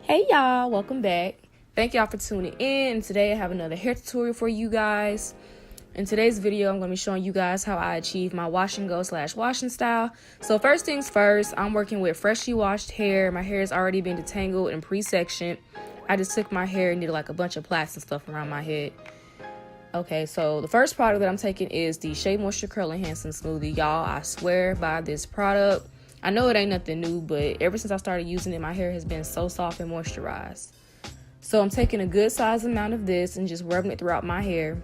Hey y'all, welcome back. Thank y'all for tuning in. Today I have another hair tutorial for you guys. In today's video, I'm going to be showing you guys how I achieve my wash and go / washing style. So first things first, I'm working with freshly washed hair. My hair has already been detangled and pre-sectioned. I just took my hair and did like a bunch of plaits and stuff around my head. Okay, so the first product that I'm taking is the Shea Moisture Curl Enhancing Smoothie. Y'all, I swear by this product. I know it ain't nothing new, but ever since I started using it, my hair has been so soft and moisturized. So I'm taking a good size amount of this and just rubbing it throughout my hair.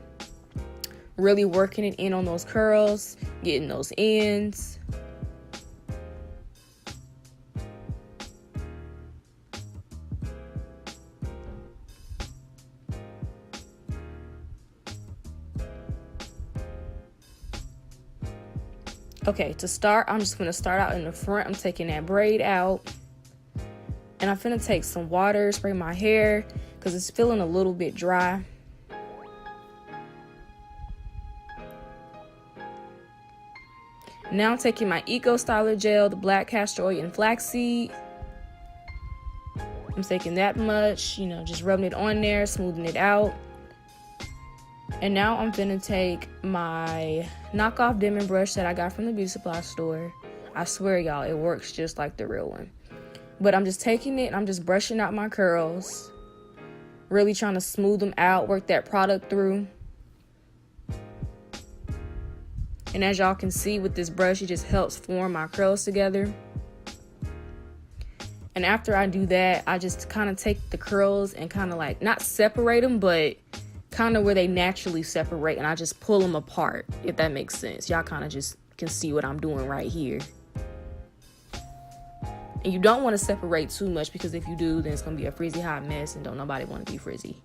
Really working it in on those curls, getting those ends. Okay, to start, I'm just going to start out in the front. I'm taking that braid out. And I'm finna take some water, spray my hair, because it's feeling a little bit dry. Now I'm taking my Eco Styler gel, the black castor oil and flaxseed. I'm taking that much, just rubbing it on there, smoothing it out. And now I'm finna take my knockoff Denman brush that I got from the beauty supply store. I swear, y'all, it works just like the real one. But I'm just taking it and I'm just brushing out my curls. Really trying to smooth them out, work that product through. And as y'all can see with this brush, it just helps form my curls together. And after I do that, I just kind of take the curls and kind of like, not separate them, but kind of where they naturally separate. And I just pull them apart, if that makes sense. Y'all kind of just can see what I'm doing right here. And you don't want to separate too much, because if you do, then it's going to be a frizzy hot mess and don't nobody want to be frizzy.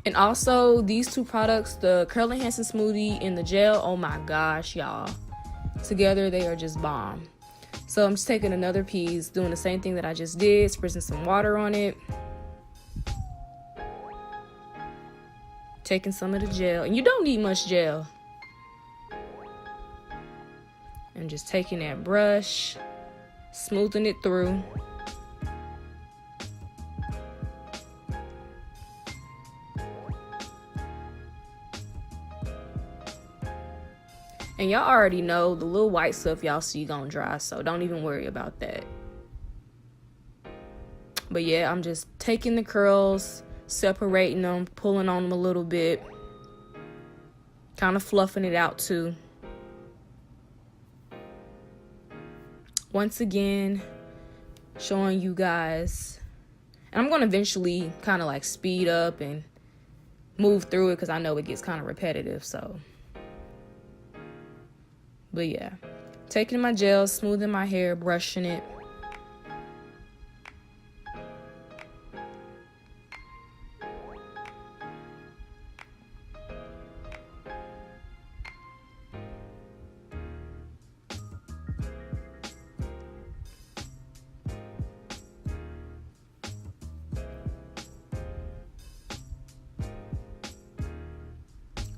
And also, these two products, the Curl Enhancing Smoothie and the gel, oh my gosh, y'all. Together, they are just bomb. So I'm just taking another piece, doing the same thing that I just did, spritzing some water on it. Taking some of the gel. And you don't need much gel. And just taking that brush, smoothing it through. And y'all already know the little white stuff y'all see gonna dry, so don't even worry about that. But yeah, I'm just taking the curls, separating them, pulling on them a little bit, kind of fluffing it out too. Once again, showing you guys, and I'm going to eventually kind of like speed up and move through it because I know it gets kind of repetitive. So, but yeah, taking my gel, smoothing my hair, brushing it.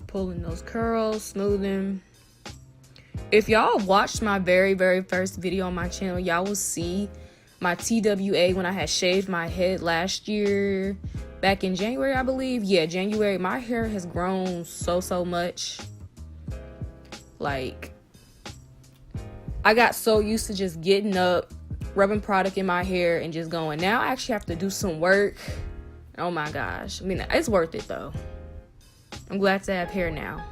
Pulling those curls, smoothing. If y'all watched my very first video on my channel, y'all will see my TWA when I had shaved my head last year, back in January, I believe. Yeah, January. My hair has grown so much. Like, I got so used to just getting up, rubbing product in my hair, and just going. Now I actually have to do some work. Oh my gosh. I mean, it's worth it though. I'm glad to have hair now.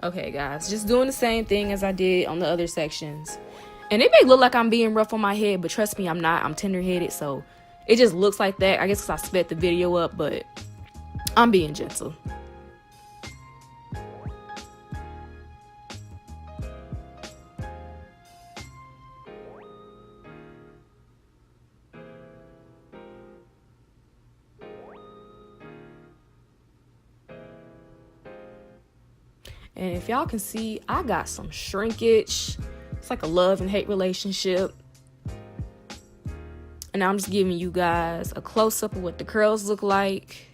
Okay, guys, just doing the same thing as I did on the other sections. And it may look like I'm being rough on my head, but trust me, I'm not. I'm tender-headed, so it just looks like that. I guess because I sped the video up, but I'm being gentle. And if y'all can see, I got some shrinkage. It's like a love and hate relationship. And I'm just giving you guys a close-up of what the curls look like.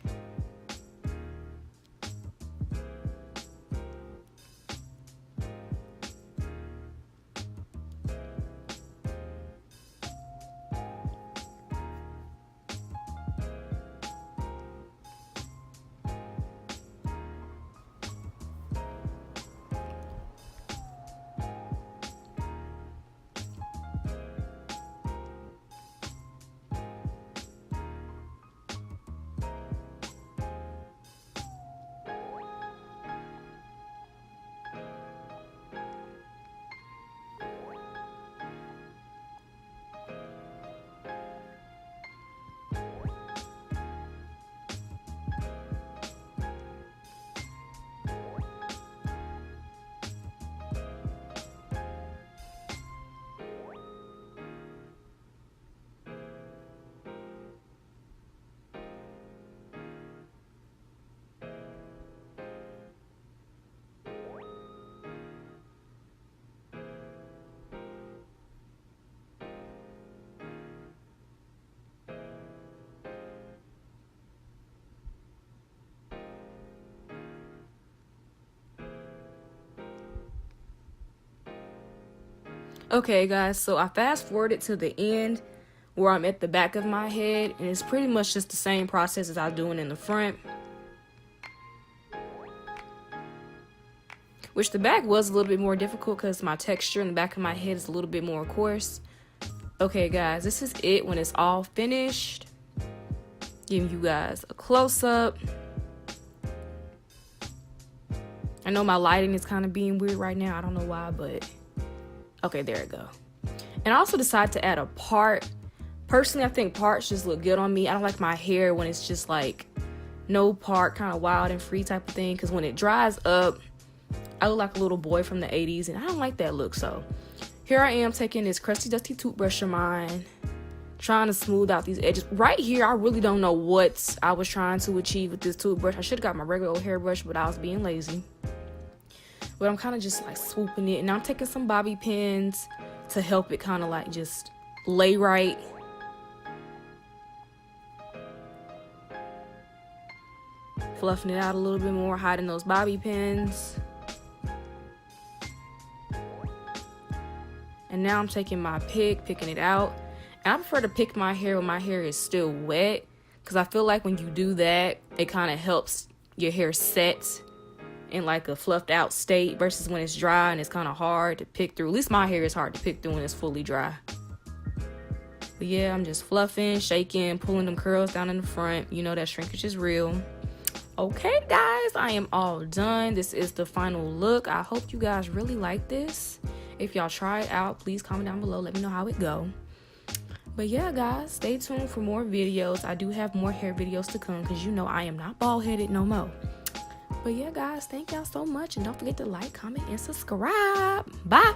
Okay guys, so I fast forwarded to the end where I'm at the back of my head, and it's pretty much just the same process as I was doing in the front. Which the back was a little bit more difficult because my texture in the back of my head is a little bit more coarse. Okay guys, this is it when it's all finished. Giving you guys a close-up. I know my lighting is kind of being weird right now. I don't know why, but okay, there it go. And I also decided to add a part. Personally, I think parts just look good on me. I don't like my hair when it's just like no part, kind of wild and free type of thing. Because when it dries up, I look like a little boy from the 80s, and I don't like that look. So here I am taking this crusty, dusty toothbrush of mine, trying to smooth out these edges. Right here, I really don't know what I was trying to achieve with this toothbrush. I should have got my regular old hairbrush, but I was being lazy. But I'm kind of just like swooping it. And I'm taking some bobby pins to help it kind of like just lay right. Fluffing it out a little bit more, hiding those bobby pins. And now I'm taking my pick, picking it out. And I prefer to pick my hair when my hair is still wet, because I feel like when you do that, it kind of helps your hair set in like a fluffed out state versus when it's dry and it's kind of hard to pick through. At least my hair is hard to pick through when it's fully dry. But yeah, I'm just fluffing, shaking, pulling them curls down in the front. You know that shrinkage is real. Okay guys, I am all done. This is the final look. I hope you guys really like this. If y'all try it out, please comment down below, let me know how it go. But yeah guys, stay tuned for more videos. I do have more hair videos to come, because you know I am not bald headed no more. But yeah guys, thank y'all so much, and don't forget to like, comment, and subscribe. Bye.